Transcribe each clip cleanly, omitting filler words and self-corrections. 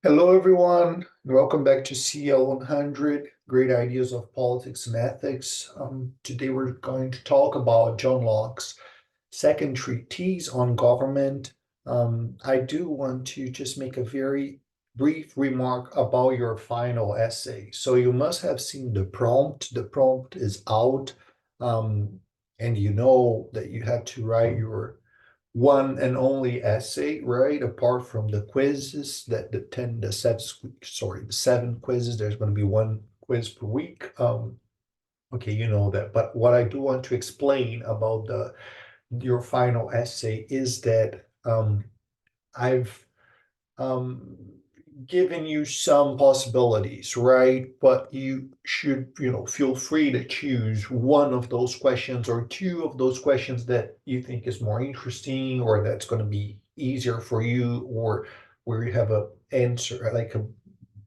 Hello, everyone. Welcome back to CL 100, Great Ideas of Politics and Ethics. Today we're going to talk about John Locke's second treatise on government. I do want to just make a very brief remark about your final essay. So you must have seen the prompt. The prompt is out, and you know that you have to write your one and only essay, right? Apart from the quizzes that the seven quizzes, there's going to be one quiz per week. Okay, you know that. But what I do want to explain about the your final essay is that I've um, given you some possibilities, right? But you should, feel free to choose one of those questions or two of those questions that you think is more interesting or that's going to be easier for you or where you have a answer, like a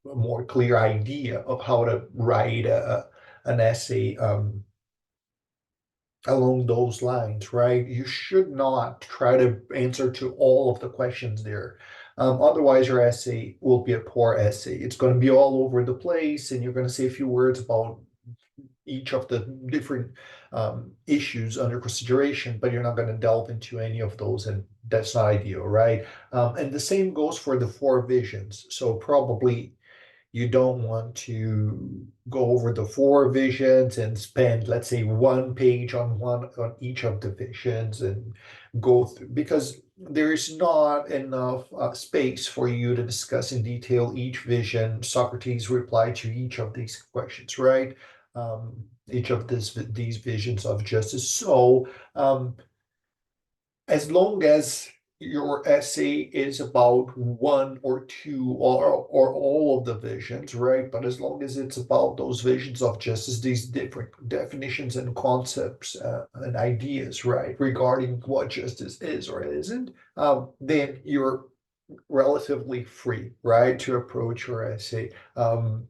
more clear idea of how to write an essay along those lines, right? You should not try to answer to all of the questions there. Otherwise, your essay will be a poor essay. It's going to be all over the place, and you're going to say a few words about each of the different issues under consideration, but you're not going to delve into any of those, and that's not ideal, right? And the same goes for the four visions. So probably you don't want to go over the four visions and spend, let's say, one page on each of the visions and go through because there is not enough space for you to discuss in detail each vision. Socrates replied to each of these questions, right? Each of these visions of justice. So as long as your essay is about one or two or all of the visions, right? But as long as it's about those visions of justice, these different definitions and concepts and ideas, right, regarding what justice is or isn't, then you're relatively free, right, to approach your essay. And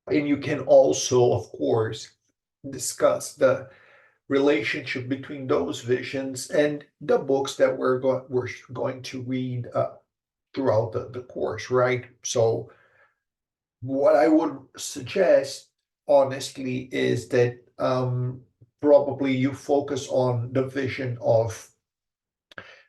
you can also, of course, discuss the relationship between those visions and the books that we're going to read throughout the course, right? So what I would suggest, honestly, is that probably you focus on the vision of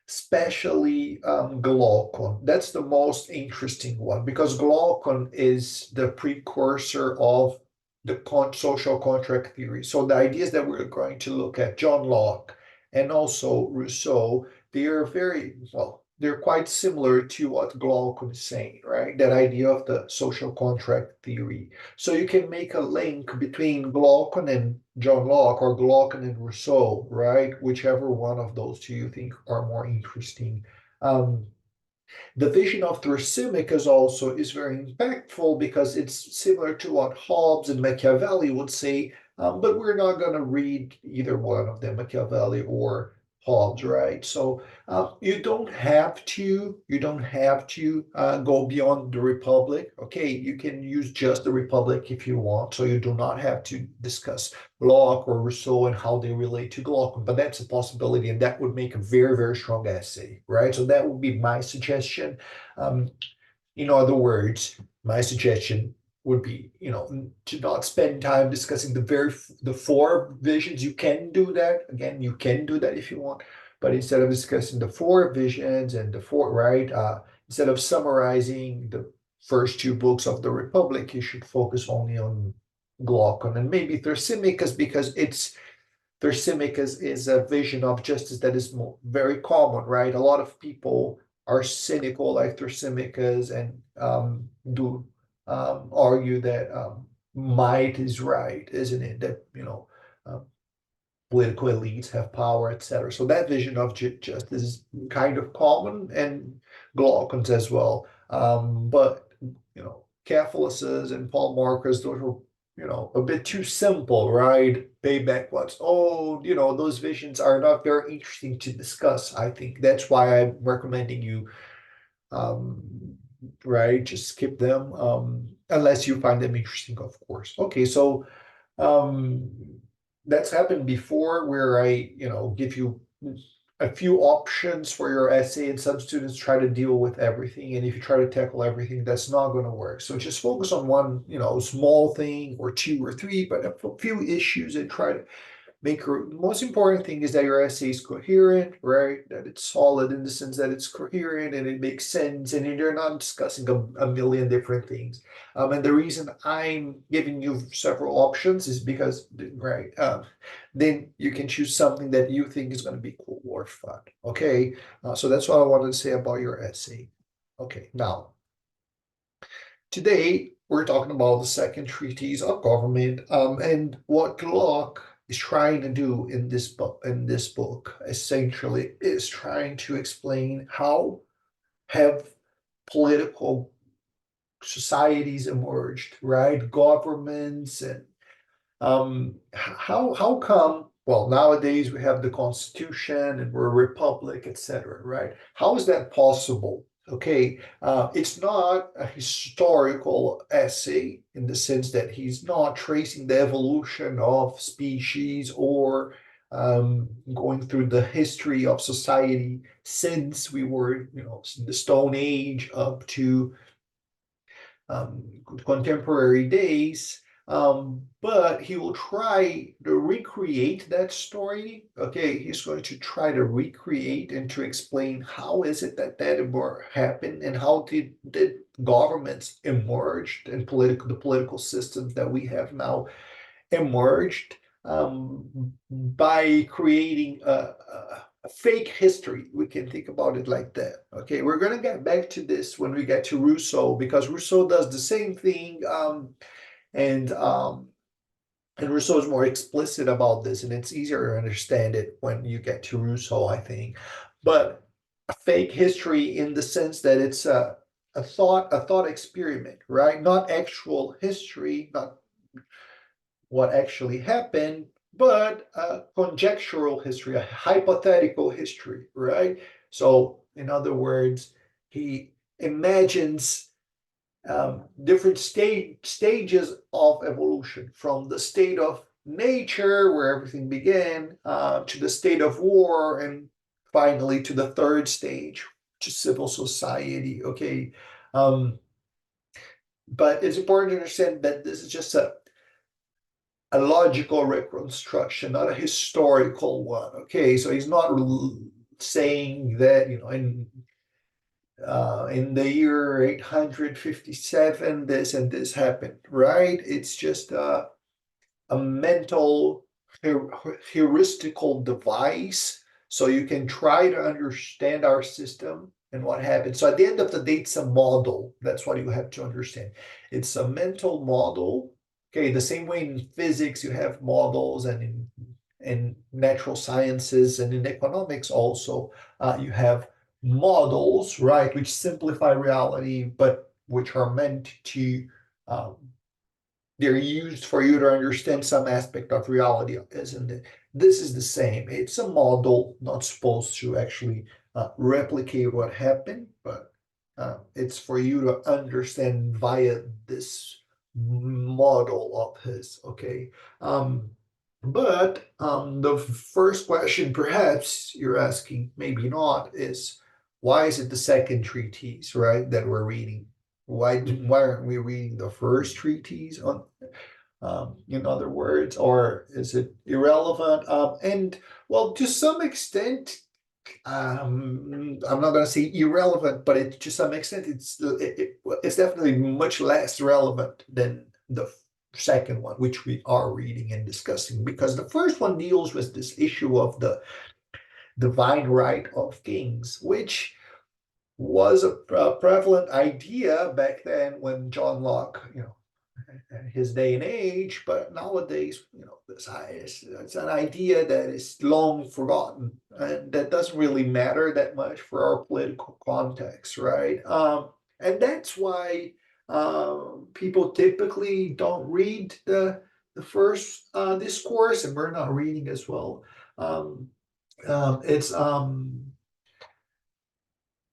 especially Glaucon. That's the most interesting one because Glaucon is the precursor of the social contract theory. So the ideas that we're going to look at, John Locke and also Rousseau, they are very well. They're quite similar to what Glaucon is saying, right? That idea of the social contract theory. So you can make a link between Glaucon and John Locke or Glaucon and Rousseau, right? Whichever one of those two you think are more interesting. Um, the vision of Thrasymachus also is very impactful because it's similar to what Hobbes and Machiavelli would say, but we're not going to read either one of them, Machiavelli or Hobbes, right? So you don't have to go beyond the Republic. Okay, you can use just the Republic if you want, so you do not have to discuss Locke or Rousseau and how they relate to Glaucon, but that's a possibility, and that would make a very, very strong essay, right? So that would be my suggestion. Um, in other words, my suggestion would be, to not spend time discussing the four visions. You can do that. Again, you can do that if you want, but instead of discussing the four visions and the four, right? Instead of summarizing the first two books of the Republic, you should focus only on Glaucon and maybe Thrasymachus because it's Thrasymachus is a vision of justice that is very common, right? A lot of people are cynical like Thrasymachus and do argue that might is right, isn't it? That um, political elites have power, etc. So that vision of justice is kind of common and Glaucon's as well. But Catholicus and Paul Marcus, those were a bit too simple, right? Payback was, oh, those visions are not very interesting to discuss. I think that's why I'm recommending you, right, just skip them, unless you find them interesting, of course. Okay, so um, that's happened before where I, give you a few options for your essay, and some students try to deal with everything. And if you try to tackle everything, that's not going to work. So just focus on one, small thing or two or three, but a few issues, and try to make your most important thing is that your essay is coherent, right? That it's solid in the sense that it's coherent and it makes sense, and you're not discussing a million different things. And the reason I'm giving you several options is because, right, then you can choose something that you think is going to be cool or fun. Okay, so that's what I wanted to say about your essay. Okay, now today we're talking about the second treatise of government, and what Locke is trying to do in this book. Essentially, is trying to explain how have political societies emerged, right? Governments, and how come, well, nowadays we have the Constitution and we're a republic, etc., right? How is that possible? Okay, it's not a historical essay in the sense that he's not tracing the evolution of species or going through the history of society since we were, in the Stone Age up to um, contemporary days. But he will try to recreate that story. Okay, he's going to try to recreate and to explain how is it that happened, and how did governments emerged, and the political systems that we have now emerged, by creating a fake history. We can think about it like that. Okay, we're going to get back to this when we get to Rousseau, because Rousseau does the same thing, and Rousseau is more explicit about this, and it's easier to understand it when you get to Rousseau, I think. But a fake history in the sense that it's a thought experiment, right? Not actual history, not what actually happened, but a conjectural history, a hypothetical history, right? So, in other words, he imagines different stages of evolution, from the state of nature, where everything began, to the state of war, and finally to the third stage, to civil society. Okay. But it's important to understand that this is just a logical reconstruction, not a historical one. Okay, so he's not saying that, in the year 857 this and this happened, right? It's just a mental heuristical device, so you can try to understand our system and what happened. So at the end of the day, it's a model. That's what you have to understand. It's a mental model. Okay, the same way in physics you have models, and in natural sciences and in economics also, you have models, right, which simplify reality, but which are meant to um, they're used for you to understand some aspect of reality, isn't it? This is the same. It's a model, not supposed to actually replicate what happened, but it's for you to understand via this model of his. Okay. But the first question, perhaps you're asking, maybe not, is why is it the second treatise, right, that we're reading? Why aren't we reading the first treatise on, in other words, or is it irrelevant? And well, to some extent, I'm not going to say irrelevant, but to some extent, it's definitely much less relevant than the second one, which we are reading and discussing, because the first one deals with this issue of the divine right of kings, which was a prevalent idea back then when John Locke, his day and age, but nowadays, it's an idea that is long forgotten, and that doesn't really matter that much for our political context, right? And that's why people typically don't read the first discourse, and we're not reading as well. It's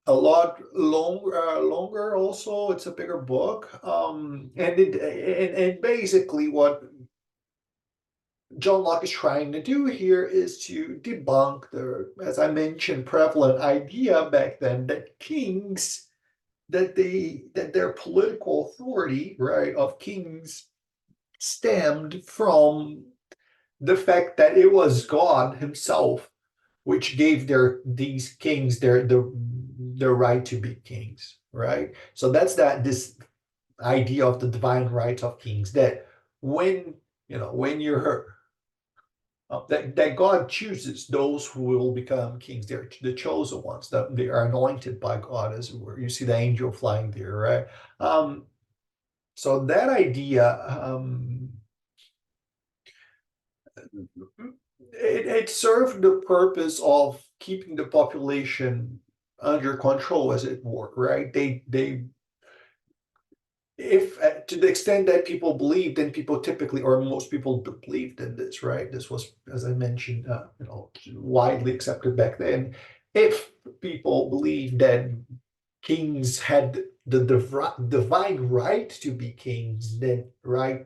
a lot longer also. It's a bigger book, and basically what John Locke is trying to do here is to debunk the, as I mentioned, prevalent idea back then that kings, that their political authority, right, of kings stemmed from the fact that it was God Himself which gave these kings their right to be kings, right? So that's this idea of the divine rights of kings, that when when you're that God chooses those who will become kings. They're the chosen ones, that they are anointed by God, as it were. You see the angel flying there, right? Um, so that idea, it served the purpose of keeping the population under control, as it were, right? They if to the extent that people believed, and people typically, or most people believed in this, right? This was, as I mentioned, widely accepted back then. If people believed that kings had the divine right to be kings, then right,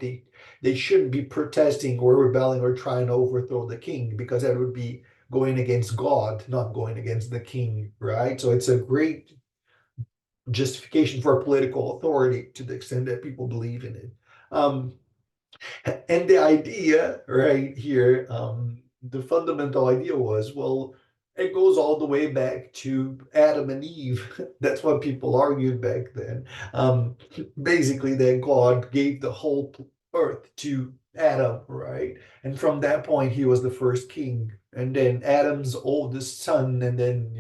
they shouldn't be protesting or rebelling or trying to overthrow the king, because that would be going against God, not going against the king, right? So it's a great justification for political authority to the extent that people believe in it. Um, and the idea right here, the fundamental idea was, well, it goes all the way back to Adam and Eve. That's what people argued back then. Basically, that God gave the whole earth to Adam, right? And from that point, he was the first king. And then Adam's oldest son, and then,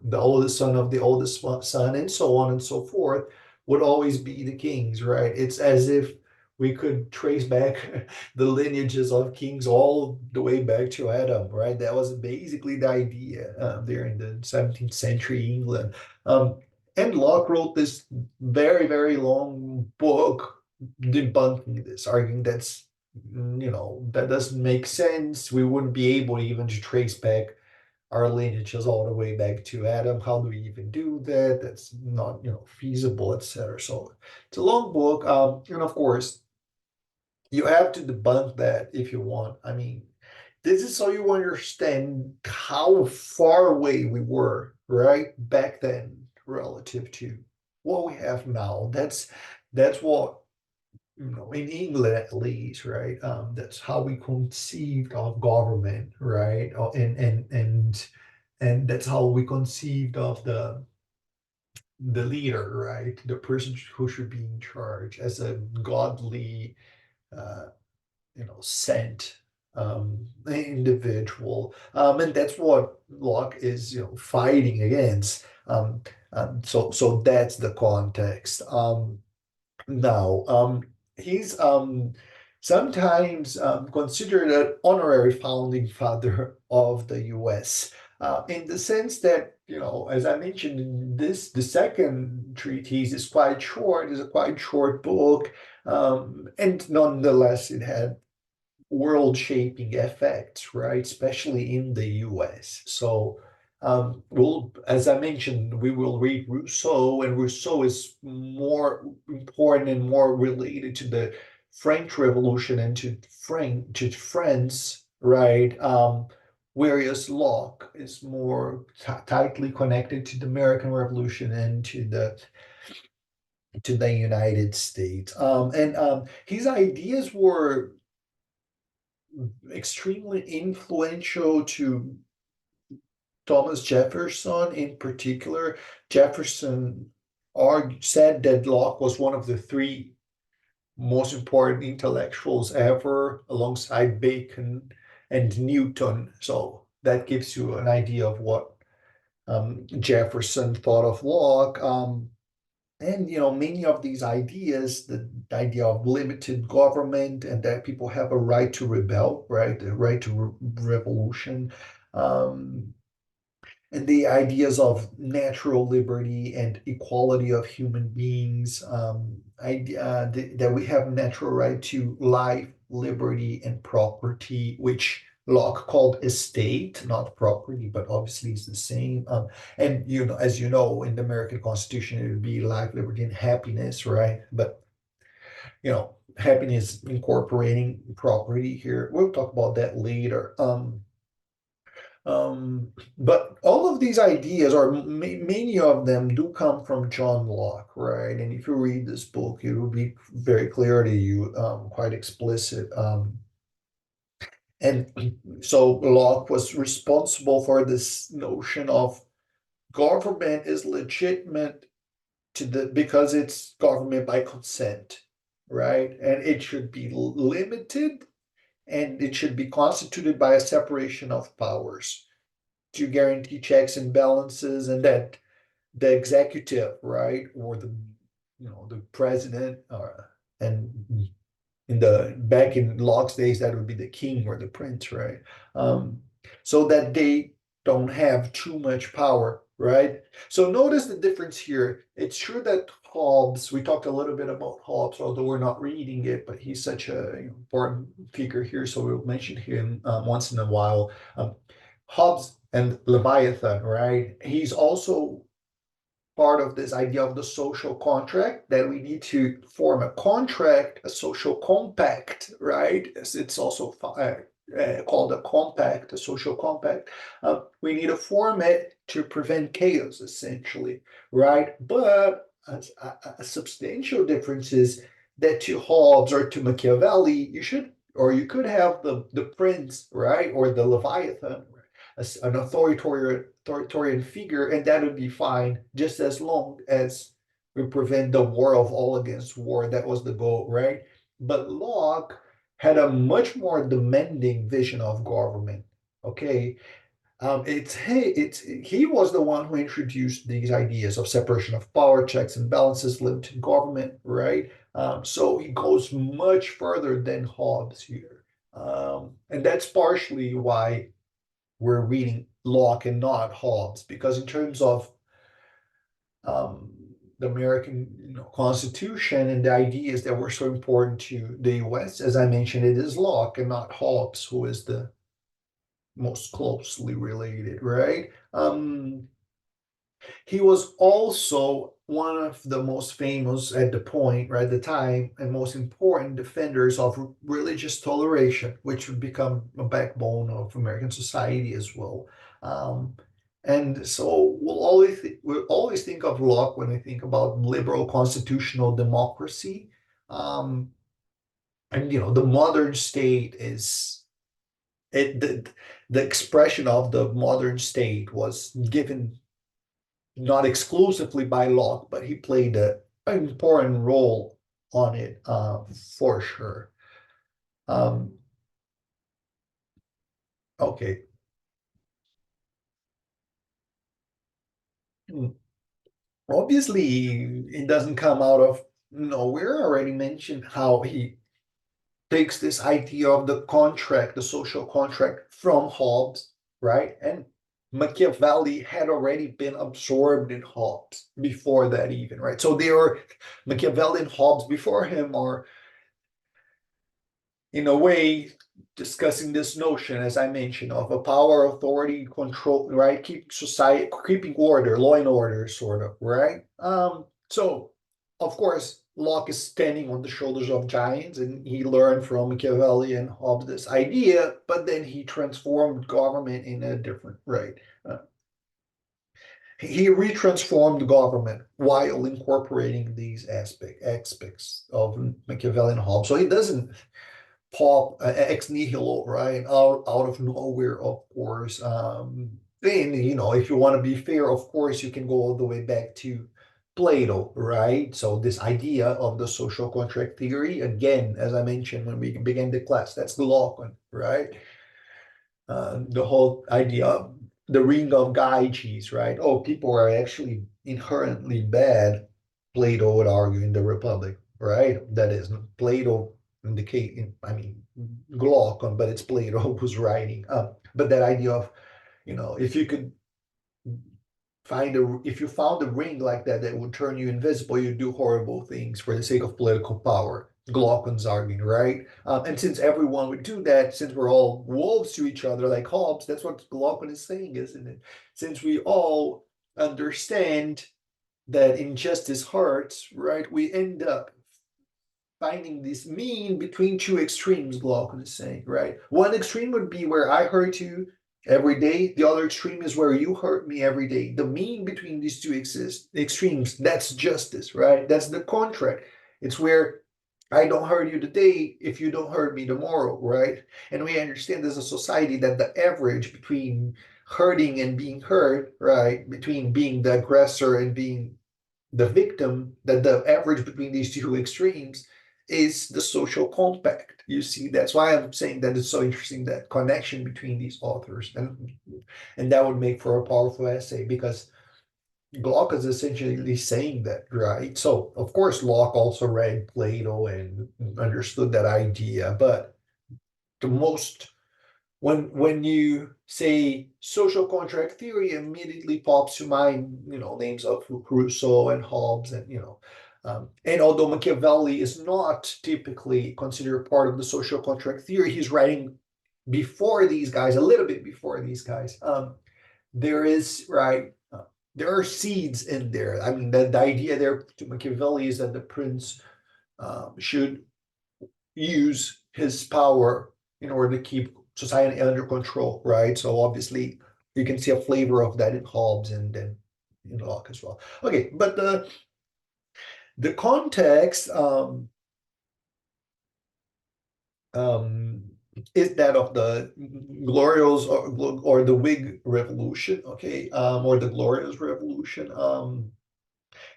the oldest son of the oldest son, and so on and so forth, would always be the kings, right? It's as if we could trace back the lineages of kings all the way back to Adam, right? That was basically the idea there in the 17th century England. Um, and Locke wrote this very, very long book debunking this, arguing that doesn't make sense. We wouldn't be able even to trace back our lineages all the way back to Adam. How do we even do that? That's not, feasible, etc. So it's a long book. And of course, you have to debunk that if you want. I mean, this is so you understand how far away we were, right, back then relative to what we have now. That's what, in England at least, right? That's how we conceived of government, right? And that's how we conceived of the leader, right? The person who should be in charge as a godly, uh, sent individual. And that's what Locke is, fighting against. So that's the context. Now, he's sometimes considered an honorary founding father of the U.S. In the sense that, as I mentioned, the second treatise is quite short. It's a quite short book, and nonetheless, it had world-shaping effects, right? Especially in the US. So, as I mentioned, we will read Rousseau, and Rousseau is more important and more related to the French Revolution and to France, right? Whereas Locke is more tightly connected to the American Revolution and to the United States. And his ideas were extremely influential to Thomas Jefferson in particular. Jefferson said that Locke was one of the three most important intellectuals ever, alongside Bacon and Newton. So that gives you an idea of what Jefferson thought of Locke. And many of these ideas, the idea of limited government and that people have a right to rebel, right, the right to revolution, um, and the ideas of natural liberty and equality of human beings, that we have natural right to life, liberty, and property, which Locke called estate, not property, but obviously it's the same. And as you know, in the American Constitution, it would be life, liberty, and happiness, right? But happiness incorporating property here. We'll talk about that later. But all of these ideas, or many of them, do come from John Locke, right? And if you read this book, it will be very clear to you, quite explicit. And so Locke was responsible for this notion of government is legitimate because it's government by consent, right? And it should be limited, and it should be constituted by a separation of powers to guarantee checks and balances, and that the executive, right, or the president, and in the back in Locke's days, that would be the king or the prince, right? Um, so that they don't have too much power, right? So notice the difference here. It's true that Hobbes, we talked a little bit about Hobbes, although we're not reading it, but he's such a important figure here, so we'll mention him once in a while. Hobbes and Leviathan, right? He's also part of this idea of the social contract, that we need to form a contract, a social compact, right? It's also called a compact, a social compact. We need to form it to prevent chaos, essentially, right? But a substantial difference is that to Hobbes or to Machiavelli, you could have the prince, right, or the Leviathan, an authoritarian figure, and that would be fine, just as long as we prevent the war of all against war. That was the goal, right? But Locke had a much more demanding vision of government. Okay, he was the one who introduced these ideas of separation of power, checks and balances, limited government, right? So he goes much further than Hobbes here, and that's partially why we're reading Locke and not Hobbes, because in terms of um, the American Constitution and the ideas that were so important to the U.S., as I mentioned, it is Locke and not Hobbes who is the most closely related, right? He was also one of the most famous at the point, right, at the time, and most important defenders of religious toleration, which would become a backbone of American society as well. Um, and so we'll always think of Locke when we think about liberal constitutional democracy. Um, and the modern state is it the expression of the modern state was given not exclusively by Locke, but he played an important role on it, for sure. Um, okay. Hmm. Obviously, it doesn't come out of nowhere. I already mentioned how he takes this idea of the contract, the social contract, from Hobbes, right? And Machiavelli had already been absorbed in Hobbes before that, even, right? So they are Machiavelli and Hobbes before him are, in a way, discussing this notion, as I mentioned, of a power, authority, control, right? Keeping order, law and order, sort of, right? So of course, Locke is standing on the shoulders of giants, and he learned from Machiavelli and Hobbes this idea, but then he transformed government in a different way. Uh, he retransformed government while incorporating these aspects of Machiavelli and Hobbes. So he doesn't pop ex nihilo, right? Out of nowhere, of course. Then, if you want to be fair, of course, you can go all the way back to Plato, right? So this idea of the social contract theory, again, as I mentioned when we began the class, that's the Locke, right? The whole idea of the ring of Gyges, right? Oh, people are actually inherently bad, Plato would argue in the Republic, right? That is Plato indicate, I mean, Glaucon, but it's Plato who's writing. But that idea of, if you could if you found a ring like that would turn you invisible, you do horrible things for the sake of political power. Glaucon's arguing, right? And since everyone would do that, since we're all wolves to each other, like Hobbes, that's what Glaucon is saying, isn't it? Since we all understand that injustice hurts, right? We end up finding this mean between two extremes, Locke is saying, right? One extreme would be where I hurt you every day. The other extreme is where you hurt me every day. The mean between these two extremes, that's justice, right? That's the contract. It's where I don't hurt you today if you don't hurt me tomorrow, right? And we understand as a society that the average between hurting and being hurt, right, between being the aggressor and being the victim, that the average between these two extremes is the social compact. You see, that's why I'm saying that it's so interesting, that connection between these authors, and that would make for a powerful essay, because Locke is essentially saying that, right? So of course Locke also read Plato and understood that idea, but the most when you say social contract theory, immediately pops to mind, names of Rousseau and Hobbes, and and although Machiavelli is not typically considered part of the social contract theory, he's writing before these guys, a little bit before these guys. There is right. There are seeds in there. I mean, the idea there to Machiavelli is that the prince should use his power in order to keep society under control, right? So obviously you can see a flavor of that in Hobbes and then in Locke as well. Okay, but the context um, is that of the Glorious or the Whig Revolution, okay, or the Glorious Revolution.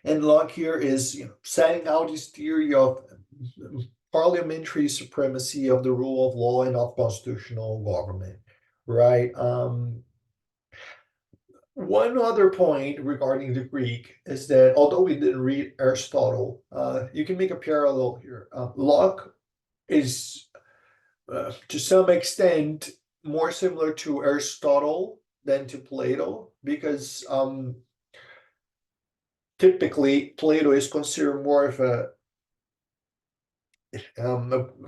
And Locke here is setting out his theory of parliamentary supremacy, of the rule of law, and of constitutional government, right? One other point regarding the Greek is that although we didn't read Aristotle, you can make a parallel here. Locke is, to some extent, more similar to Aristotle than to Plato, because typically Plato is considered more of a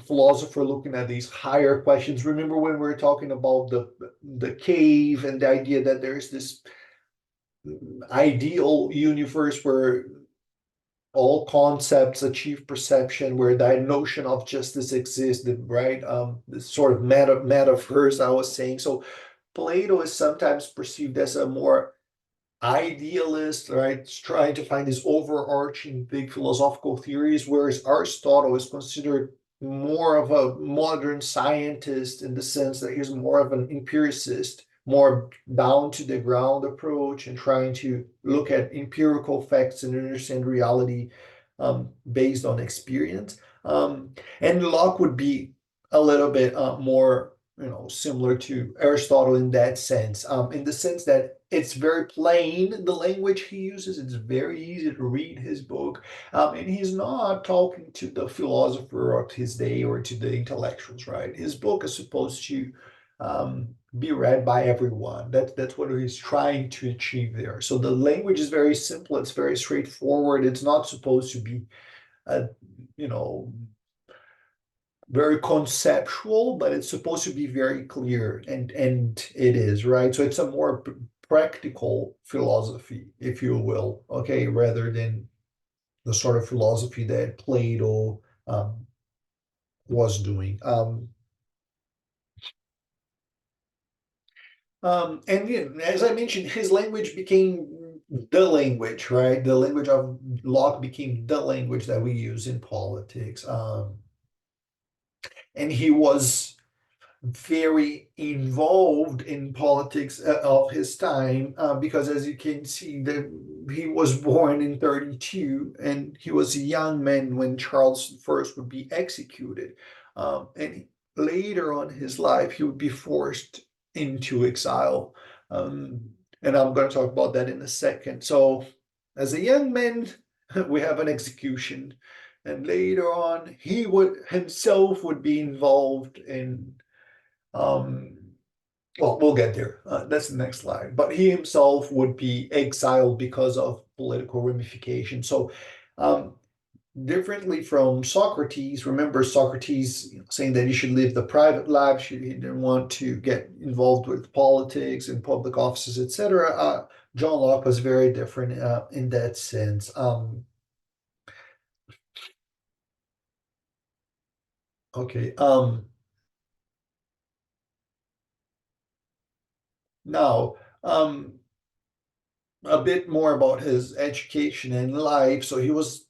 philosopher looking at these higher questions. Remember when we were talking about the cave and the idea that there's this ideal universe where all concepts achieve perception, where that notion of justice existed, right? This sort of metaverse I was saying. So Plato is sometimes perceived as a more idealist, right? Trying to find these overarching big philosophical theories, whereas Aristotle is considered more of a modern scientist in the sense that he's more of an empiricist, more down to the ground approach, and trying to look at empirical facts and understand reality based on experience. And Locke would be a little bit more similar to Aristotle in that sense, in the sense that it's very plain, the language he uses. It's very easy to read his book. And he's not talking to the philosopher of his day or to the intellectuals, right? His book is supposed to be read by everyone. That's what he's trying to achieve there. So the language is very simple. It's very straightforward. It's not supposed to be, you know, very conceptual, but it's supposed to be very clear, and it is, right? So it's a more practical philosophy, if you will, okay, rather than the sort of philosophy that Plato was doing. And as I mentioned, his language became the language, right? The language of Locke became the language that we use in politics. And he was very involved in politics of his time, because as you can see, he was born in 32 and he was a young man when Charles I would be executed. And later on in his life, he would be forced into exile. Um, and I'm going to talk about that in a second. So, as a young man, we have an execution. And later on, he would himself would be involved in um, well, we'll get there. That's the next slide. But he himself would be exiled because of political ramification. So, um, differently from Socrates, remember Socrates saying that he should live the private life, he didn't want to get involved with politics and public offices, etc. John Locke was very different, in that sense. Okay. Now, a bit more about his education and life. So he was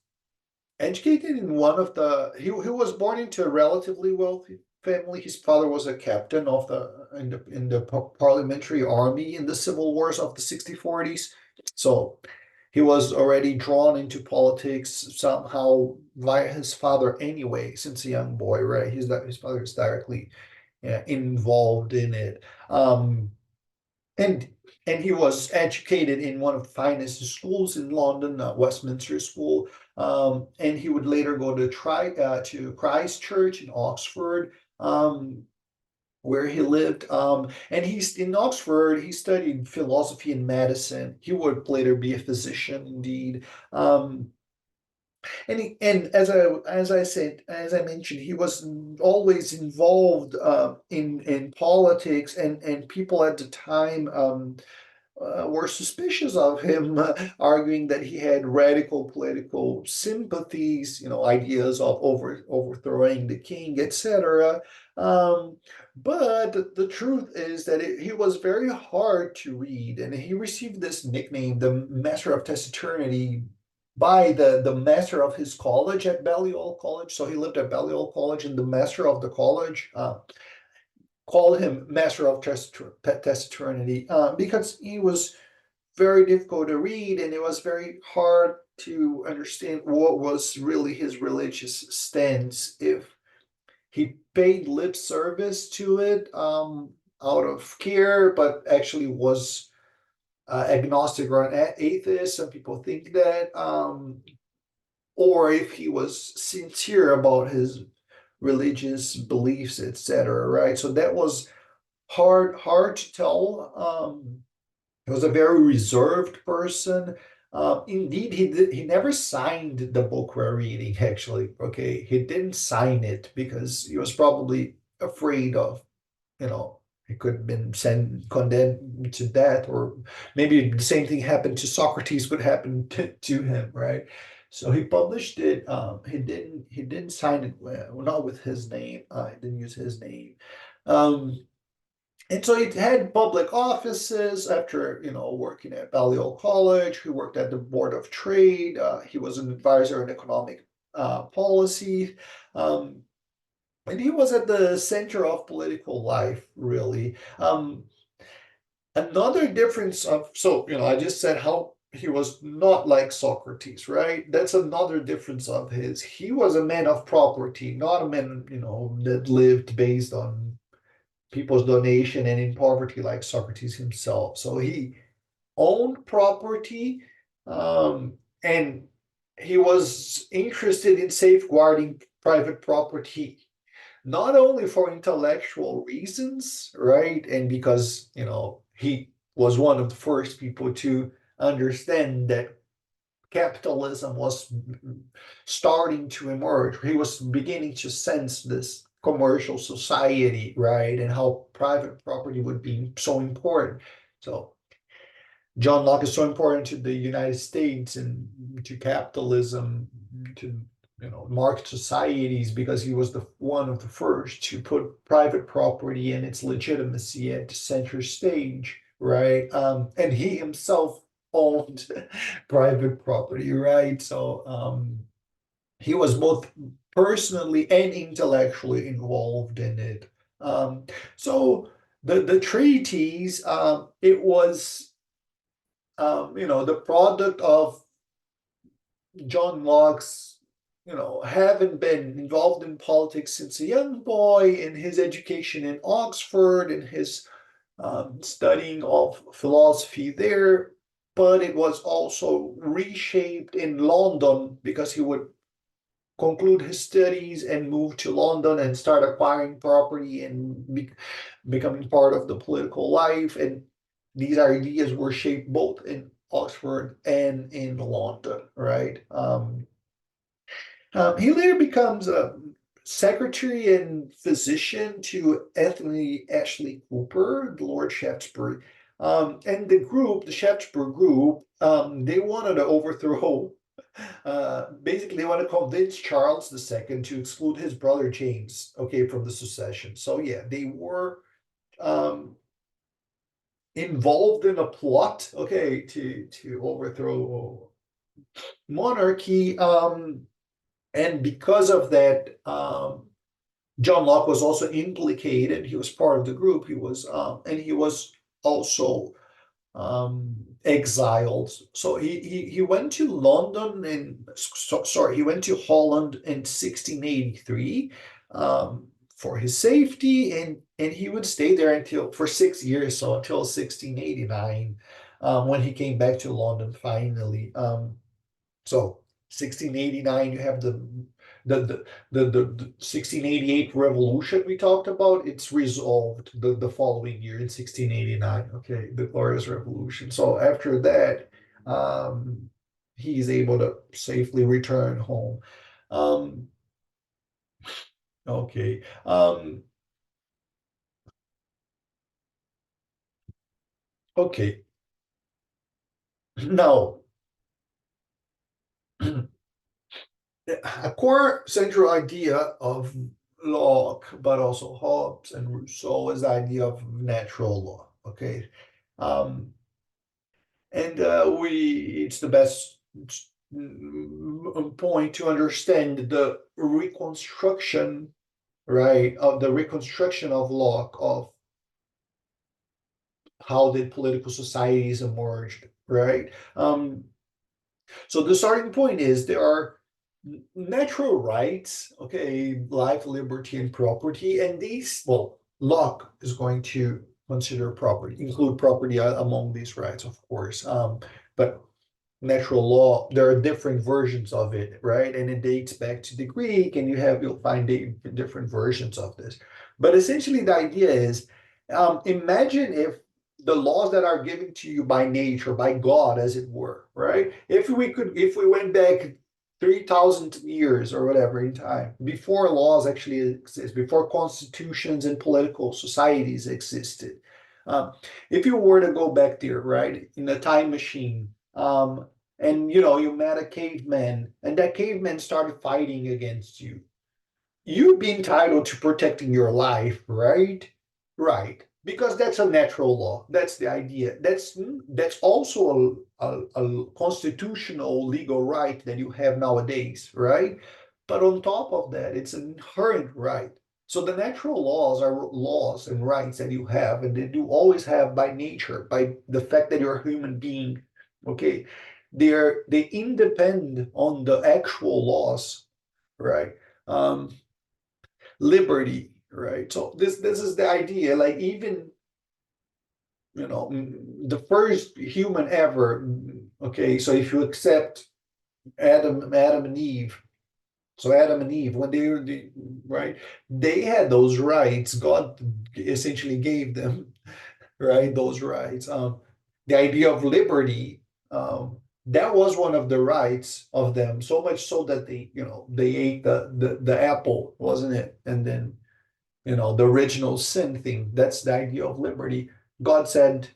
educated in one of the he was born into a relatively wealthy family. His father was a captain of the parliamentary army in the civil wars of the 60s, 40s. So he was already drawn into politics somehow via his father anyway, since a young boy, right? His father is directly involved in it. And and he was educated in one of the finest schools in London, Westminster School. And he would later go to Christ Church in Oxford, where he lived. And he's in Oxford. He studied philosophy and medicine. He would later be a physician, indeed. Um, and as I mentioned, he was always involved in politics, and people at the time were suspicious of him, arguing that he had radical political sympathies, ideas of overthrowing the king, etc. Um, but the truth is that he was very hard to read, and he received this nickname, the Master of Taciturnity, by the master of his college at Balliol College. So he lived at Balliol College, and the master of the college called him Master of Taciturnity because he was very difficult to read, and it was very hard to understand what was really his religious stance. If he paid lip service to it out of care, but actually was agnostic or an atheist. Some people think that, or if he was sincere about his religious beliefs, etc. Right? So that was hard to tell. He was a very reserved person. Indeed, he never signed the book we're reading, actually. Okay, he didn't sign it because he was probably afraid of, he could have been condemned to death, or maybe the same thing happened to Socrates would happen to him, right? So he published it. He didn't sign it, well, not with his name. He didn't use his name. Um, and so he had public offices after, working at Balliol College. He worked at the Board of Trade. He was an advisor in economic policy. Um, and he was at the center of political life, really. Another difference I just said how he was not like Socrates, right? That's another difference of his. He was a man of property, not a man, that lived based on people's donation and in poverty like Socrates himself. So he owned property, and he was interested in safeguarding private property, not only for intellectual reasons, right? And because, he was one of the first people to understand that capitalism was starting to emerge. He was beginning to sense this commercial society, right? And how private property would be so important. So John Locke is so important to the United States and to capitalism, to market societies, because he was the one of the first to put private property and its legitimacy at the center stage, right? And he himself owned private property, right? So he was both personally and intellectually involved in it. Um, so the treatise, it was the product of John Locke's, having been involved in politics since a young boy, in his education in Oxford, in his studying of philosophy there. But it was also reshaped in London because he would conclude his studies and move to London and start acquiring property and becoming part of the political life. And these ideas were shaped both in Oxford and in London, right? He later becomes a secretary and physician to Anthony Ashley Cooper, the Lord Shaftesbury. And the Shaftesbury group, they wanted to overthrow Basically, they want to convince Charles II to exclude his brother James, okay, from the succession. So yeah, they were um, involved in a plot, okay, to overthrow monarchy. And because of that, John Locke was also implicated. He was part of the group. And he was also exiled. So he went to London he went to Holland in 1683 for his safety, and he would stay there until for 6 years, so until 1689, when he came back to London finally. So 1689, you have the 1688 revolution we talked about. It's resolved the following year in 1689. Okay, the Glorious Revolution. So after that, um, he's able to safely return home. Um, okay. Okay. Now, a core central idea of Locke, but also Hobbes and Rousseau, is the idea of natural law. Okay, um, and we it's the best point to understand the reconstruction, right, of the reconstruction of Locke, of how did political societies emerged, right? So the starting point is there are natural rights, okay, life, liberty, and property, and these, well, Locke is going to consider property, include property among these rights, of course. But natural law, there are different versions of it, right? And it dates back to the Greek, and you'll find different versions of this. But essentially, the idea is, imagine if the laws that are given to you by nature, by God, as it were, right? If we went back 3,000 years or whatever in time, before laws actually exist, before constitutions and political societies existed, um, if you were to go back there, right, in a time machine, and you met a caveman, and that caveman started fighting against you, you'd be entitled to protecting your life, right? Right. Because that's a natural law. That's the idea. That's also a constitutional legal right that you have nowadays, right? But on top of that, it's an inherent right. So the natural laws are laws and rights that you have, and that you always have by nature, by the fact that you're a human being. Okay, they independ on the actual laws, right? Um, Liberty, right? So this is the idea. Like even the first human ever. Okay, so if you accept Adam and Eve, so Adam and Eve, when they were right, they had those rights. God essentially gave them, right, those rights. The idea of liberty, that was one of the rights of them. So much so that they ate the apple, wasn't it? And then the original sin thing. That's the idea of liberty. God said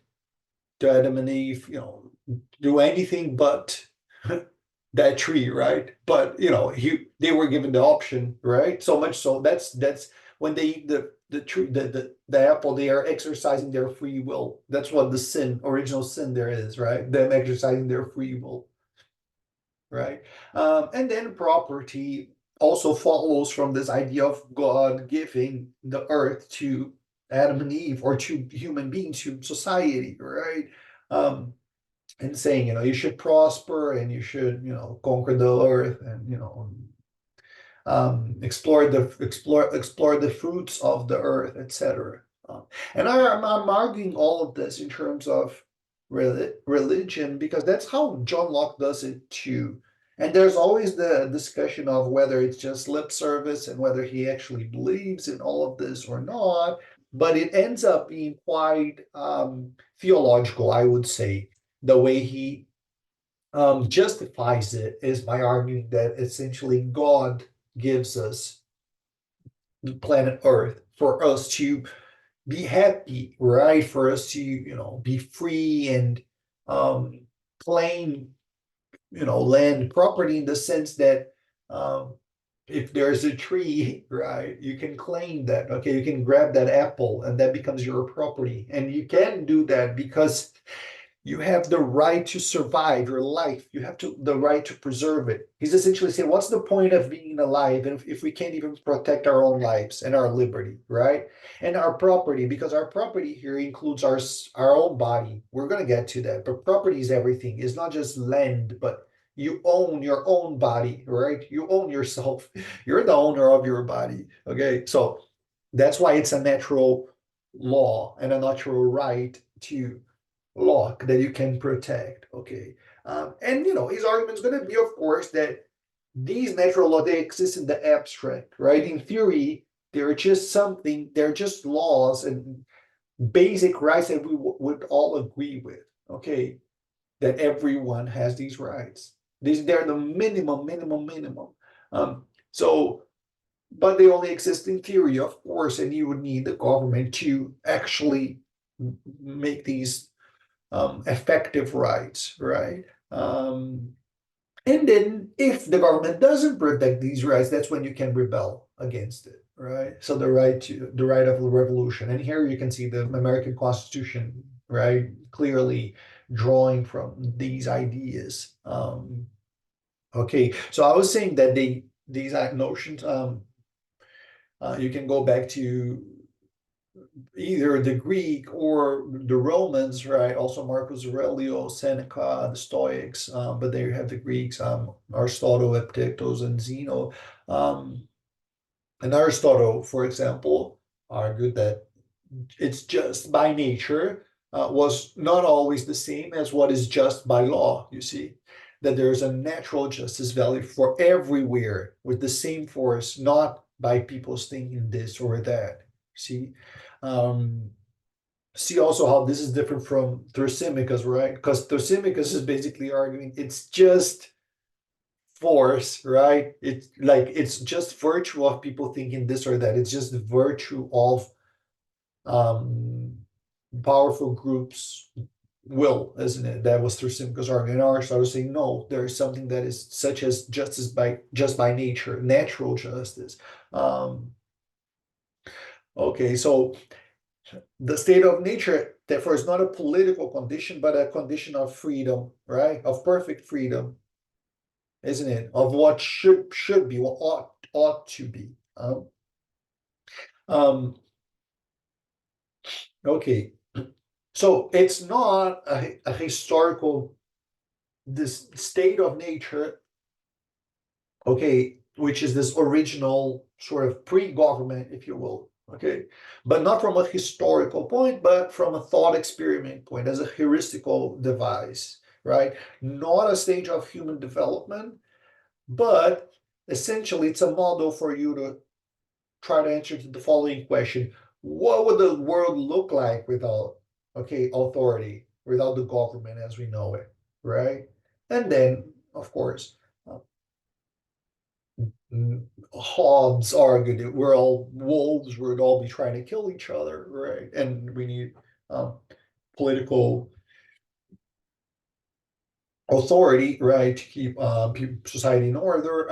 to Adam and Eve, do anything but that tree, right? But they were given the option, right? So much so that's when they eat the tree, the apple, they are exercising their free will. That's what the original sin there is, right? Them exercising their free will, right? And then property also follows from this idea of God giving the earth to Adam and Eve, or to human beings, to society, right? Um, and saying, you should prosper, and you should, conquer the earth, and explore the fruits of the earth, etc. And I'm arguing all of this in terms of religion, because that's how John Locke does it too. And there's always the discussion of whether it's just lip service and whether he actually believes in all of this or not. But it ends up being quite theological, I would say. The way he justifies it is by arguing that essentially God gives us the planet Earth for us to be happy, right? For us to, be free and um, claim land property in the sense that um, if there's a tree, right, you can claim that. Okay, you can grab that apple and that becomes your property. And you can do that because you have the right to survive your life. You have the right to preserve it. He's essentially saying, what's the point of being alive if we can't even protect our own lives and our liberty, right? And our property, because our property here includes our own body. We're gonna get to that, but property is everything. It's not just land, but you own your own body, right? You own yourself. You're the owner of your body. Okay, so that's why it's a natural law and a natural right to Locke that you can protect. Okay. And his argument is going to be, of course, that these natural laws they exist in the abstract, right? In theory, they're just laws and basic rights that we would all agree with. Okay, that everyone has these rights. They're the minimum. So, but they only exist in theory, of course, and you would need the government to actually make these effective rights, right? And then if the government doesn't protect these rights, that's when you can rebel against it, right? So the right of the revolution. And here you can see the American Constitution, right? Clearly drawing from these ideas. Okay, so I was saying that these notions, you can go back to either the Greek or the Romans, right? Also Marcus Aurelius, Seneca, the Stoics, but there you have the Greeks, Aristotle, Epictetus, and Zeno. Um, and Aristotle, for example, argued that it's just by nature was not always the same as what is just by law, you see. That there's a natural justice value for everywhere with the same force, not by people's thinking this or that. See, um, see also how this is different from Thrasymachus, right? Because Thrasymachus is basically arguing it's just force, right? It's just virtue of people thinking this or that. It's just the virtue of um powerful groups will, isn't it? That was Thrasymachus' argument. And Aristotle was saying no, there is something that is such as justice by nature, natural justice. Um, okay, so the state of nature, therefore, is not a political condition, but a condition of freedom, right? Of perfect freedom, isn't it? Of what should be, what ought to be. Um, okay, so it's not a historical this state of nature, okay, which is this original sort of pre-government, if you will, okay, but not from a historical point, but from a thought experiment point, as a heuristical device, right? Not a stage of human development, but essentially it's a model for you to try to answer to the following question: what would the world look like without, okay, authority, without the government as we know it, right? And then, of course, uh, Hobbes argued that we're all wolves, we'd all be trying to kill each other, right? And we need political authority, right, to keep society in order.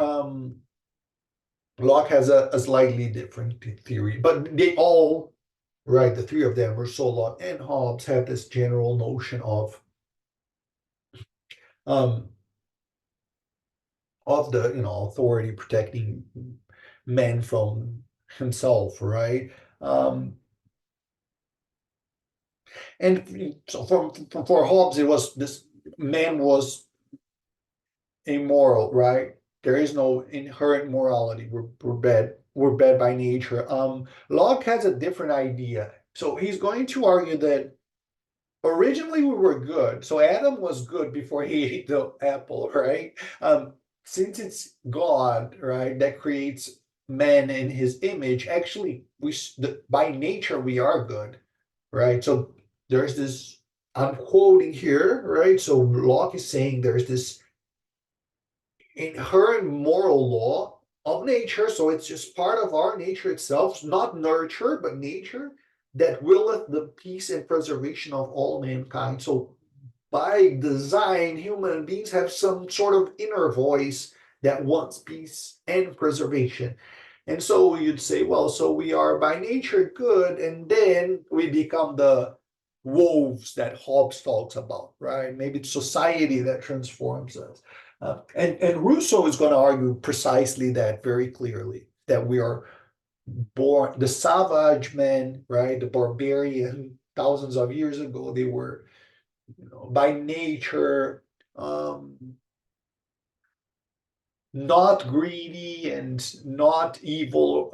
Locke has a slightly different theory, but they all, right, the three of them, Rousseau, Locke, and Hobbes, have this general notion um, of the authority protecting man from himself, right? Um, and so for Hobbes, it was this: man was immoral, right? There is no inherent morality. We're bad by nature. Locke has a different idea. So he's going to argue that originally we were good. So Adam was good before he ate the apple, right? Since it's God, right, that creates man in his image, actually by nature we are good, right? So there's this, I'm quoting here, right? So Locke is saying there's this inherent moral law of nature. So it's just part of our nature itself, not nurture, but nature that willeth the peace and preservation of all mankind. So by design, human beings have some sort of inner voice that wants peace and preservation. And so you'd say, well, so we are by nature good, and then we become the wolves that Hobbes talks about, right? Maybe it's society that transforms us. And Rousseau is going to argue precisely that very clearly, that we are born, the savage men, right? The barbarian, thousands of years ago, they were, by nature, um, not greedy and not evil,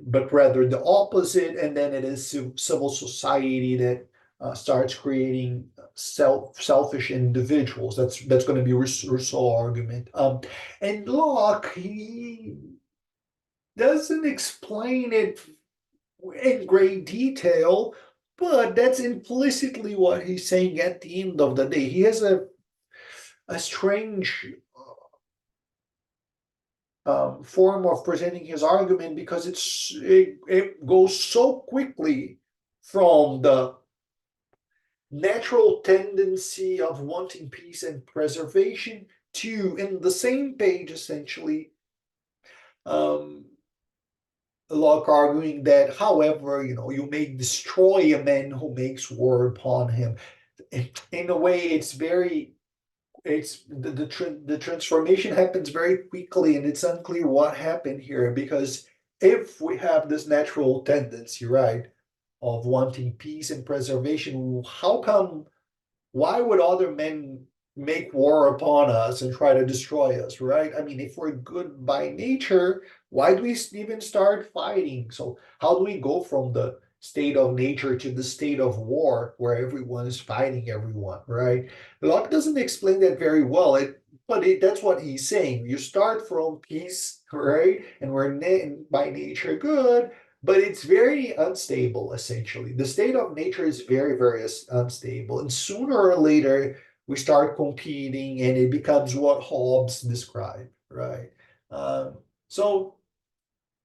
but rather the opposite. And then it is civil society that starts creating selfish individuals. That's going to be Rousseau argument. And Locke, he doesn't explain it in great detail, but that's implicitly what he's saying at the end of the day. He has a strange form of presenting his argument because it goes so quickly from the natural tendency of wanting peace and preservation to, in the same page, essentially, um, Locke arguing that, however, you may destroy a man who makes war upon him. In a way, it's the transformation happens very quickly, and it's unclear what happened here, because if we have this natural tendency, right, of wanting peace and preservation, how come, why would other men make war upon us and try to destroy us, right? I mean, if we're good by nature, why do we even start fighting? So how do we go from the state of nature to the state of war where everyone is fighting everyone, right? Locke doesn't explain that very well. That's what he's saying. You start from peace, right? And we're by nature good, but it's very unstable, essentially. The state of nature is very, very unstable. And sooner or later, we start competing and it becomes what Hobbes described, right? So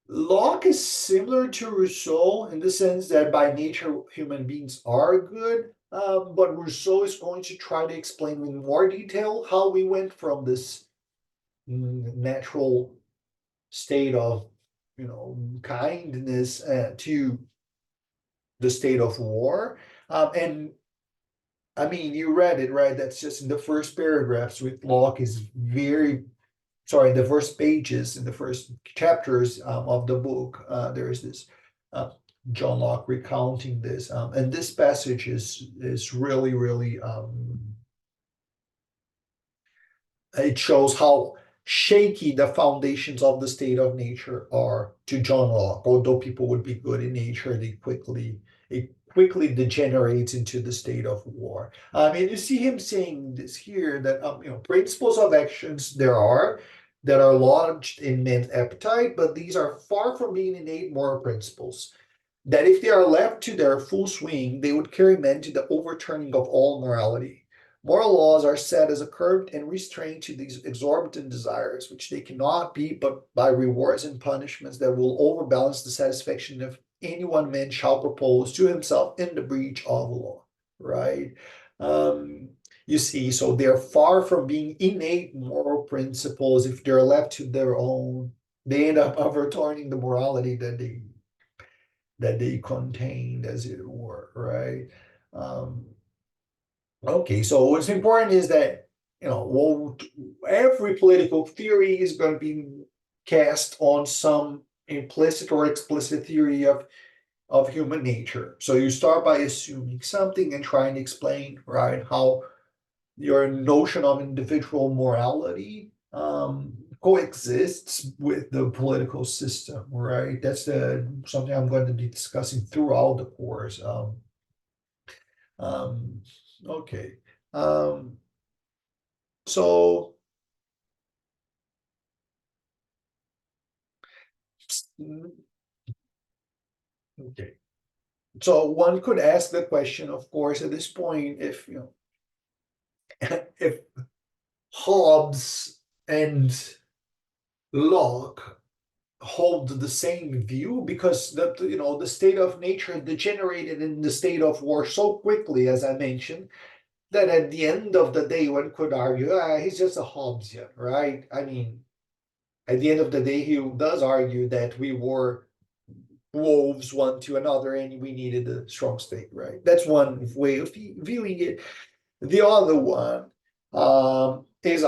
Locke is similar to Rousseau in the sense that by nature, human beings are good. But Rousseau is going to try to explain in more detail how we went from this natural state of kindness to the state of war. And I mean, you read it, right? That's just in the first paragraphs with Locke is very, sorry, the first pages, in the first chapters of the book, there is this John Locke recounting this. And this passage is really, really it shows how shaky the foundations of the state of nature are to John Locke. Although people would be good in nature, it quickly degenerates into the state of war. And you see him saying this here that principles of actions there are that are lodged in men's appetite, but these are far from being innate moral principles. That if they are left to their full swing, they would carry men to the overturning of all morality. Moral laws are set as a curb and restraint to these exorbitant desires, which they cannot be but by rewards and punishments that will overbalance the satisfaction of any one man shall propose to himself in the breach of law, right? Um, you see, so they're far from being innate moral principles. If they're left to their own, they end up overturning the morality that they contained, as it were, right? Um, Okay, so what's important is that well, every political theory is going to be cast on some implicit or explicit theory of human nature. So you start by assuming something and trying to explain, right, how your notion of individual morality coexists with the political system, right? That's something I'm going to be discussing throughout the course. Um, okay. Um, so, okay. So one could ask the question, of course, at this point, if if Hobbes and Locke hold the same view, because the state of nature degenerated in the state of war so quickly, as I mentioned, that at the end of the day, one could argue, he's just a Hobbesian, right? I mean, at the end of the day, he does argue that we were wolves one to another and we needed a strong state, right? That's one way of viewing it. The other one is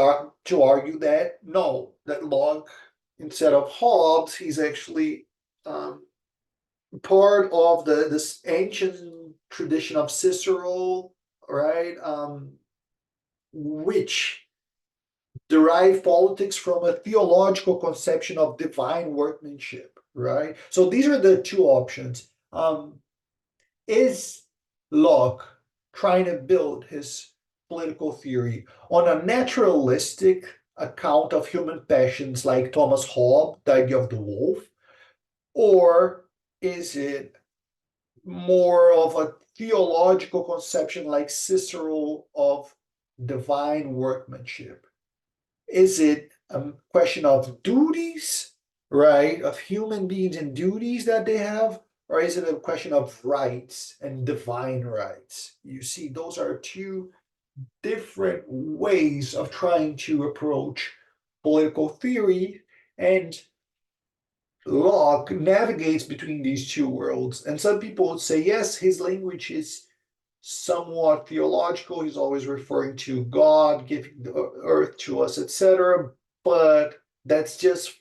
to argue that no, that Locke, instead of Hobbes, he's actually um, part of this ancient tradition of Cicero, right? Which derive politics from a theological conception of divine workmanship, right? So these are the two options. Is Locke trying to build his political theory on a naturalistic account of human passions like Thomas Hobbes, the idea of the wolf, or is it more of a theological conception like Cicero of divine workmanship? Is it a question of duties, right, of human beings and duties that they have, or is it a question of rights and divine rights? You see, those are two different ways of trying to approach political theory, and Locke navigates between these two worlds. And some people would say, yes, his language is somewhat theological. He's always referring to God giving the earth to us, etc. But that's just,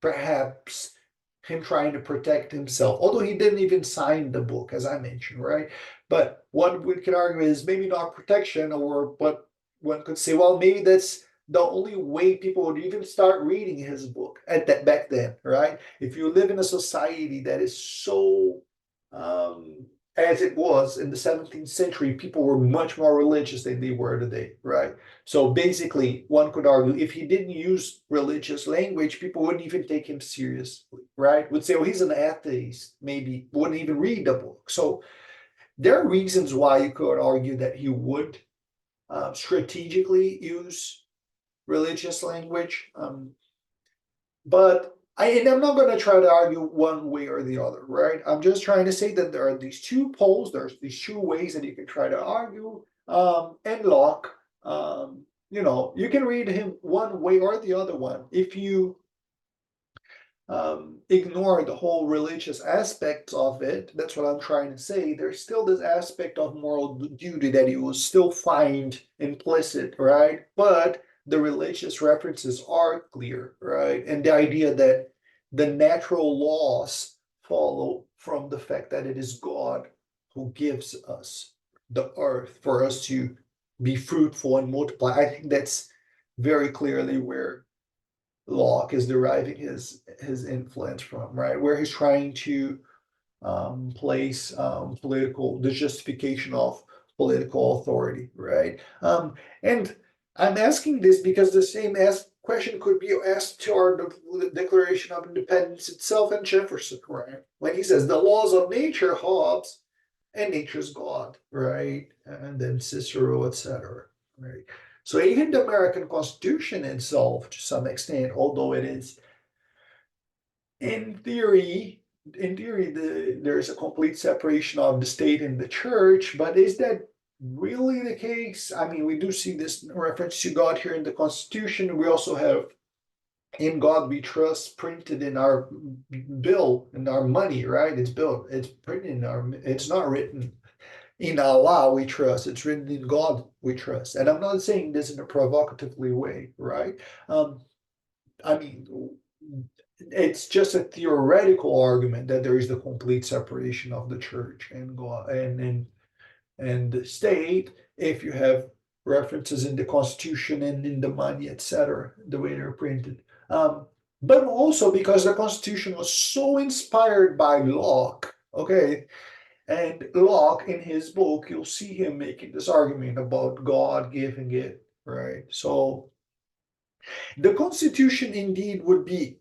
perhaps him trying to protect himself, although he didn't even sign the book, as I mentioned, right? But what we can argue is maybe not protection, or but one could say, well, maybe that's the only way people would even start reading his book at that back then, right? If you live in a society that is so as it was in the 17th century, people were much more religious than they were today, right? So basically, one could argue if he didn't use religious language, people wouldn't even take him seriously, right? Would say, oh, he's an atheist, maybe wouldn't even read the book. So there are reasons why you could argue that he would strategically use religious language. But I'm not going to try to argue one way or the other, right? I'm just trying to say that there are these two poles, there's these two ways that you can try to argue. And Locke, you can read him one way or the other one. If you ignore the whole religious aspects of it, that's what I'm trying to say. There's still this aspect of moral duty that you will still find implicit, right? But the religious references are clear, right? And the idea that the natural laws follow from the fact that it is God who gives us the earth for us to be fruitful and multiply. I think that's very clearly where Locke is deriving his influence from, right? Where he's trying to place the justification of political authority, right? And I'm asking this because the same question could be asked to our Declaration of Independence itself and Jefferson, right? When he says the laws of nature, Hobbes, and nature's God, right? And then Cicero, etc. Right. So even the American Constitution itself, to some extent, although it is in theory, there's a complete separation of the state and the church, but is that really the case? I mean, we do see this reference to God here in the Constitution. We also have "In God We Trust" printed in our bill, in our money, right? It's printed in it's not written "In Allah we trust." It's written "In God we trust." And I'm not saying this in a provocatively way, right? I mean, it's just a theoretical argument that there is the complete separation of the church and God and the state if you have references in the Constitution and in the money, etc., the way they're printed. But also because the Constitution was so inspired by Locke, okay, and Locke, in his book, you'll see him making this argument about God giving it, right? So the Constitution indeed would be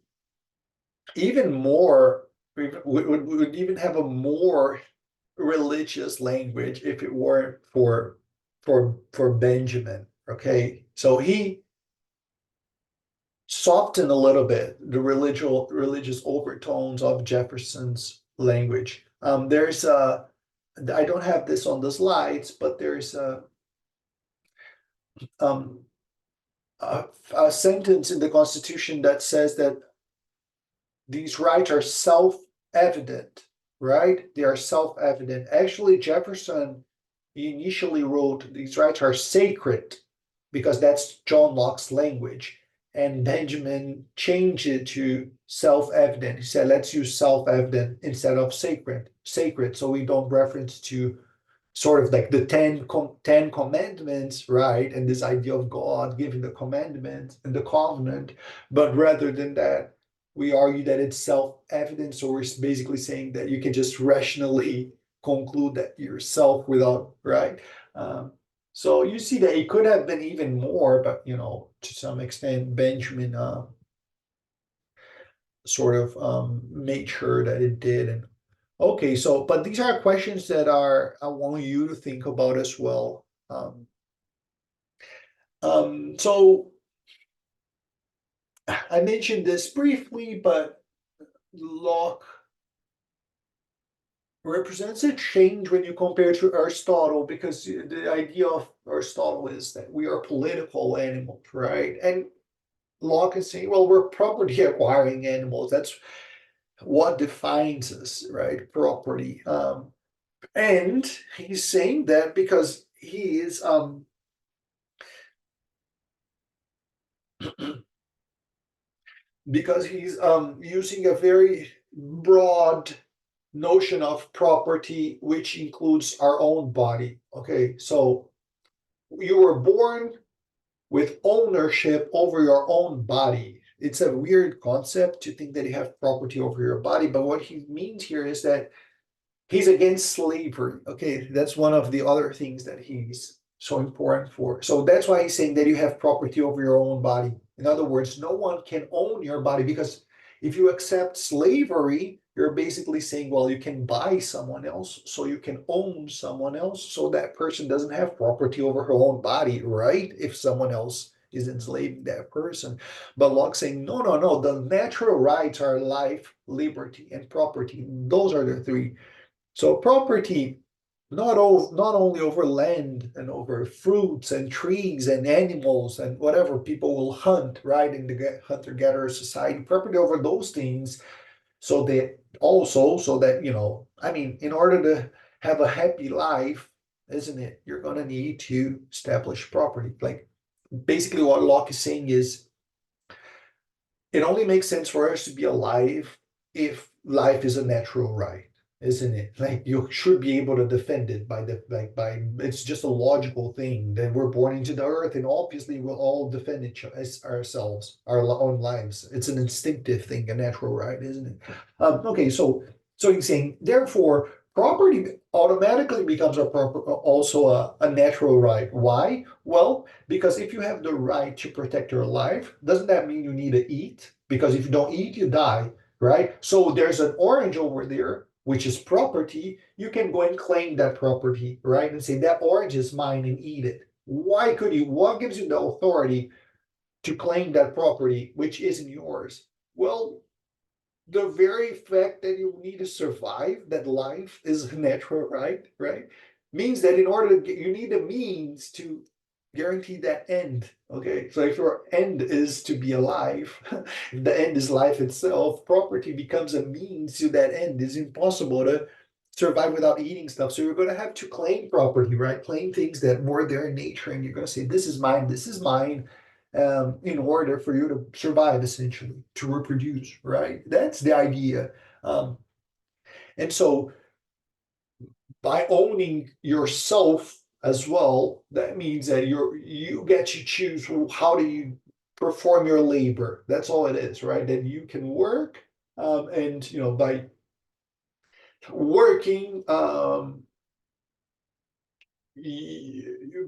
even more, would even have a more religious language if it weren't for Benjamin. Okay, so he softened a little bit the religious overtones of Jefferson's language. There's I don't have this on the slides, but there's um, a sentence in the Constitution that says that these rights are self-evident, right? They are self-evident. Actually, Jefferson, he initially wrote these rights are sacred because that's John Locke's language. And Benjamin changed it to self-evident. He said, let's use self-evident instead of sacred, so we don't reference to sort of like the Ten Commandments, right? And this idea of God giving the commandments and the covenant. But rather than that, we argue that it's self-evident. So we're basically saying that you can just rationally conclude that yourself without, right? So you see that it could have been even more, but to some extent, Benjamin sort of made sure that it did. And okay, so but these are questions that I want you to think about as well. So I mentioned this briefly, but Locke represents a change when you compare to Aristotle, because the idea of Aristotle is that we are political animals, right? And Locke is saying, well, we're property acquiring animals. That's what defines us, right? Property. And he's saying that because he is because he's using a very broad notion of property, which includes our own body. Okay, so you were born with ownership over your own body. It's a weird concept to think that you have property over your body, but what he means here is that he's against slavery. Okay, that's one of the other things that he's so important for. So that's why he's saying that you have property over your own body. In other words, no one can own your body, because if you accept slavery, you're basically saying, well, you can buy someone else, so you can own someone else, so that person doesn't have property over her own body, right? If someone else is enslaving that person. But Locke saying, no, no, no, the natural rights are life, liberty, and property. Those are the three. So property, not only over land and over fruits and trees and animals and whatever people will hunt, right, in the hunter-gatherer society, property over those things, so that also, so that, I mean, in order to have a happy life, isn't it, you're going to need to establish property. Like, basically what Locke is saying is, it only makes sense for us to be alive if life is a natural right, isn't it? Like, you should be able to defend it by it's just a logical thing that we're born into the earth, and obviously we'll all defend ourselves, our own lives. It's an instinctive thing, a natural right, isn't it? Okay, so he's saying, therefore, property automatically becomes also a natural right. Why? Well, because if you have the right to protect your life, doesn't that mean you need to eat? Because if you don't eat, you die, right? So there's an orange over there, which is property. You can go and claim that property, right? And say, that orange is mine, and eat it. Why could you? What gives you the authority to claim that property, which isn't yours? Well, the very fact that you need to survive, that life is a natural right, means that in order to get, you need a means to guarantee that end. Okay, so if your end is to be alive, if the end is life itself, property becomes a means to that end. It's impossible to survive without eating stuff. So you're going to have to claim property, right? Claim things that were there in nature, and you're going to say, this is mine, this is mine, in order for you to survive, essentially, to reproduce, right? That's the idea. Um, and so by owning yourself as well, that means that you get to choose how do you perform your labor. That's all it is, right? That you can work, and by working,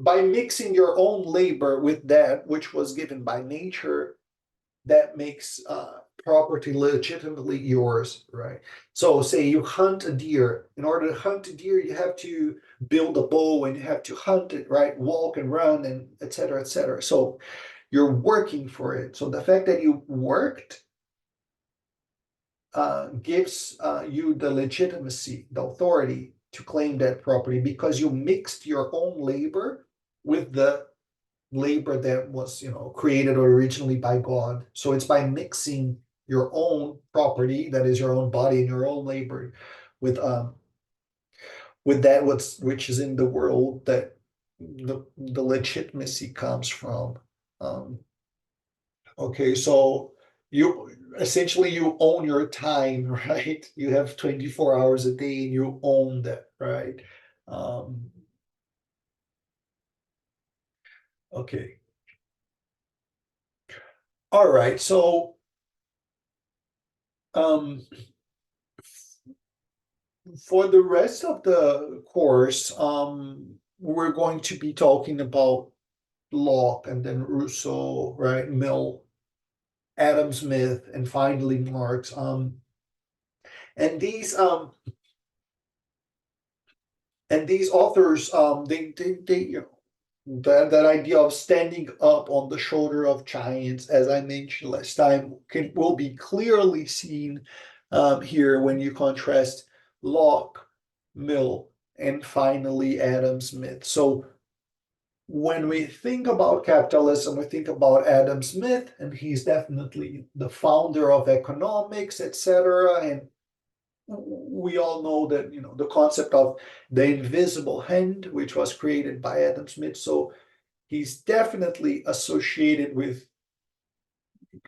by mixing your own labor with that which was given by nature, that makes property legitimately yours, right? So say you hunt a deer. In order to hunt a deer, you have to build a bow, and you have to hunt it, right? Walk and run, and etc., etc. So you're working for it. So the fact that you worked gives you the legitimacy, the authority to claim that property because you mixed your own labor with the labor that was, created originally by God. So it's by mixing your own property, that is your own body and your own labor, with that which is in the world, that the legitimacy comes from. Um, okay, so you essentially you own your time, right? You have 24 hours a day and you own that, right? Um, okay. All right. So um for the rest of the course, we're going to be talking about Locke and then Rousseau, right? Mill, Adam Smith, and finally Marx. And these authors, they that idea of standing up on the shoulder of giants, as I mentioned last time, will be clearly seen here when you contrast Locke, Mill, and finally Adam Smith. So when we think about capitalism, we think about Adam Smith, and he's definitely the founder of economics, etc. And we all know that the concept of the invisible hand, which was created by Adam Smith. So he's definitely associated with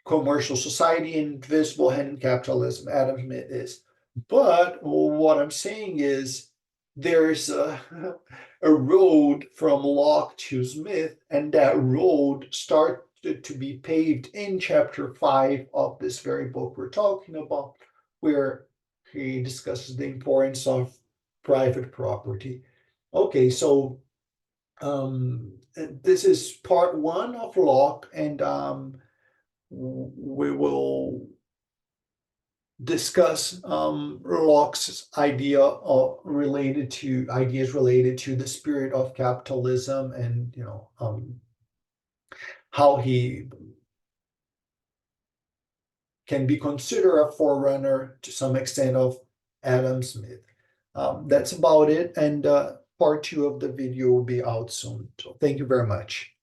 commercial society and invisible hand in capitalism. Adam Smith is. But what I'm saying is there's a road from Locke to Smith, and that road started to be paved in chapter 5 of this very book we're talking about, where he discusses the importance of private property. Okay, so this is part 1 of Locke, and we will discuss Locke's ideas related to the spirit of capitalism, and how he can be considered a forerunner to some extent of Adam Smith. That's about it, and part 2 of the video will be out soon. So thank you very much.